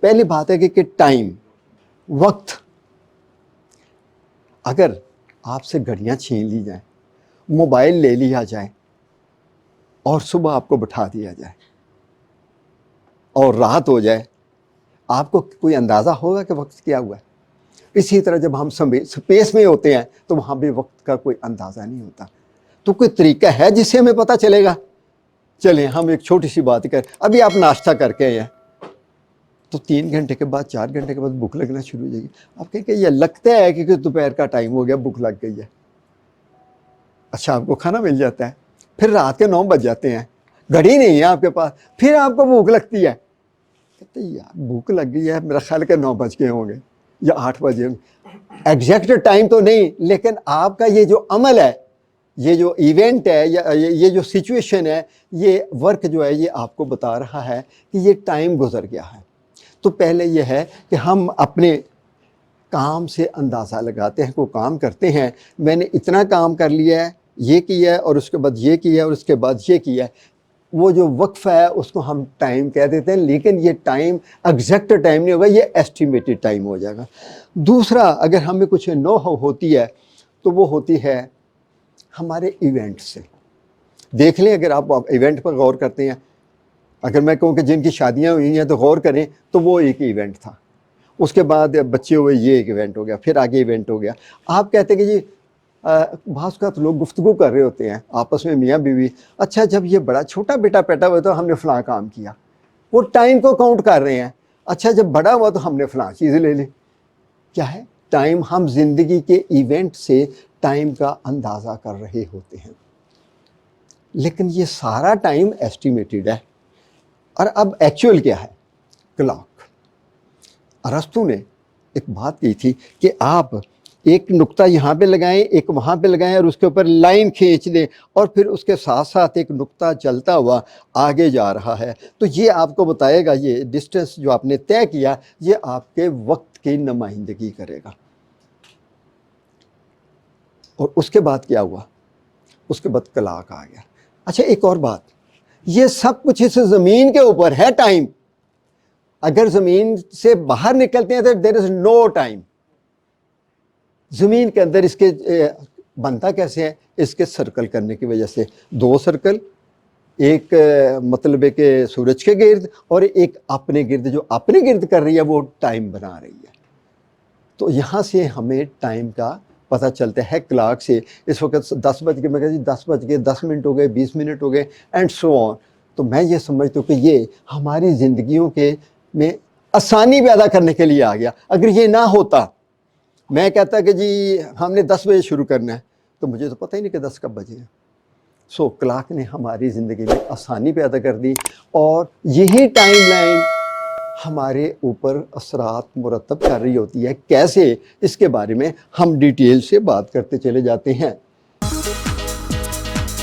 پہلی بات ہے کہ ٹائم، وقت، اگر آپ سے گھڑیاں چھین لی جائیں، موبائل لے لیا جائے اور صبح آپ کو بٹھا دیا جائے اور رات ہو جائے، آپ کو کوئی اندازہ ہوگا کہ وقت کیا ہوا ہے؟ اسی طرح جب ہم سپیس میں ہوتے ہیں تو وہاں بھی وقت کا کوئی اندازہ نہیں ہوتا. تو کوئی طریقہ ہے جس سے ہمیں پتہ چلے گا؟ چلیں ہم ایک چھوٹی سی بات کریں. ابھی آپ ناشتہ کر کے آئے ہیں تو 3 گھنٹے کے بعد 4 گھنٹے کے بعد بھوک لگنا شروع ہو جائے گی. آپ کہیں کہ یہ لگتا ہے کہ دوپہر کا ٹائم ہو گیا، بھوک لگ گئی ہے. اچھا آپ کو کھانا مل جاتا ہے، پھر رات کے 9 بج جاتے ہیں، گھڑی نہیں ہے آپ کے پاس، پھر آپ کو بھوک لگتی ہے. کہتے ہیں یار بھوک لگ گئی ہے، میرا خیال کہ 9 بج گئے ہوں گے یا 8 بجے ہوں گے. ایگزیکٹ ٹائم تو نہیں، لیکن آپ کا یہ جو عمل ہے، یہ جو ایونٹ ہے یا یہ جو سچویشن ہے، یہ ورک جو ہے یہ آپ کو بتا رہا ہے کہ یہ ٹائم گزر گیا ہے. تو پہلے یہ ہے کہ ہم اپنے کام سے اندازہ لگاتے ہیں، کوئی کام کرتے ہیں، میں نے اتنا کام کر لیا ہے، یہ کیا ہے اور اس کے بعد یہ کیا ہے اور اس کے بعد یہ کیا ہے. وہ جو وقفہ ہے اس کو ہم ٹائم کہہ دیتے ہیں، لیکن یہ ٹائم ایگزیکٹ ٹائم نہیں ہوگا، یہ ایسٹیمیٹڈ ٹائم ہو جائے گا. دوسرا، اگر ہمیں کچھ نو ہوتی ہے تو وہ ہوتی ہے ہمارے ایونٹ سے. دیکھ لیں، اگر آپ ایونٹ پر غور کرتے ہیں، اگر میں کہوں کہ جن کی شادیاں ہوئی ہیں تو غور کریں تو وہ ایک ایونٹ تھا، اس کے بعد بچے ہوئے، یہ ایک ایونٹ ہو گیا، پھر آگے ایونٹ ہو گیا. آپ کہتے ہیں کہ جی بعض اوقات لوگ گفتگو کر رہے ہوتے ہیں آپس میں میاں بیوی، اچھا جب یہ بڑا چھوٹا بیٹا پیدا ہوا تو ہم نے فلاں کام کیا، وہ ٹائم کو کاؤنٹ کر رہے ہیں. اچھا جب بڑا ہوا تو ہم نے فلاں چیز لے لی. کیا ہے ٹائم؟ ہم زندگی کے ایونٹ سے ٹائم کا اندازہ کر رہے ہوتے ہیں، لیکن یہ سارا ٹائم ایسٹیمیٹڈ ہے. اور اب ایکچوئل کیا ہے؟ کلاک. ارسطو نے ایک بات کی تھی کہ آپ ایک نقطہ یہاں پہ لگائیں، ایک وہاں پہ لگائیں اور اس کے اوپر لائن کھینچ دیں، اور پھر اس کے ساتھ ساتھ ایک نقطہ چلتا ہوا آگے جا رہا ہے. تو یہ آپ کو بتائے گا، یہ ڈسٹینس جو آپ نے طے کیا یہ آپ کے وقت کی نمائندگی کرے گا. اور اس کے بعد کیا ہوا؟ اس کے بعد کلاک آ گیا. اچھا ایک اور بات، یہ سب کچھ اس زمین کے اوپر ہے ٹائم. اگر زمین سے باہر نکلتے ہیں تو دیر از نو ٹائم. زمین کے اندر اس کے بنتا کیسے ہے؟ اس کے سرکل کرنے کی وجہ سے. 2 سرکل، ایک مطلب ہے کہ سورج کے گرد اور ایک اپنے گرد. جو اپنے گرد کر رہی ہے وہ ٹائم بنا رہی ہے. تو یہاں سے ہمیں ٹائم کا پتہ چلتا ہے کلاک سے. اس وقت 10 بج کے، میں کہا جی 10 بج کے 10 منٹ ہو گئے، 20 منٹ ہو گئے، اینڈ سو آن. تو میں یہ سمجھتا ہوں کہ یہ ہماری زندگیوں کے میں آسانی پیدا کرنے کے لیے آ گیا. اگر یہ نہ ہوتا، میں کہتا کہ جی ہم نے 10 بجے شروع کرنا ہے، تو مجھے تو پتہ ہی نہیں کہ 10 کب بجے ہیں. کلاک نے ہماری زندگی میں آسانی پیدا کر دی، اور یہی ٹائم لائن ہمارے اوپر اثرات مرتب کر رہی ہوتی ہے. کیسے؟ اس کے بارے میں ہم ڈیٹیل سے بات کرتے چلے جاتے ہیں.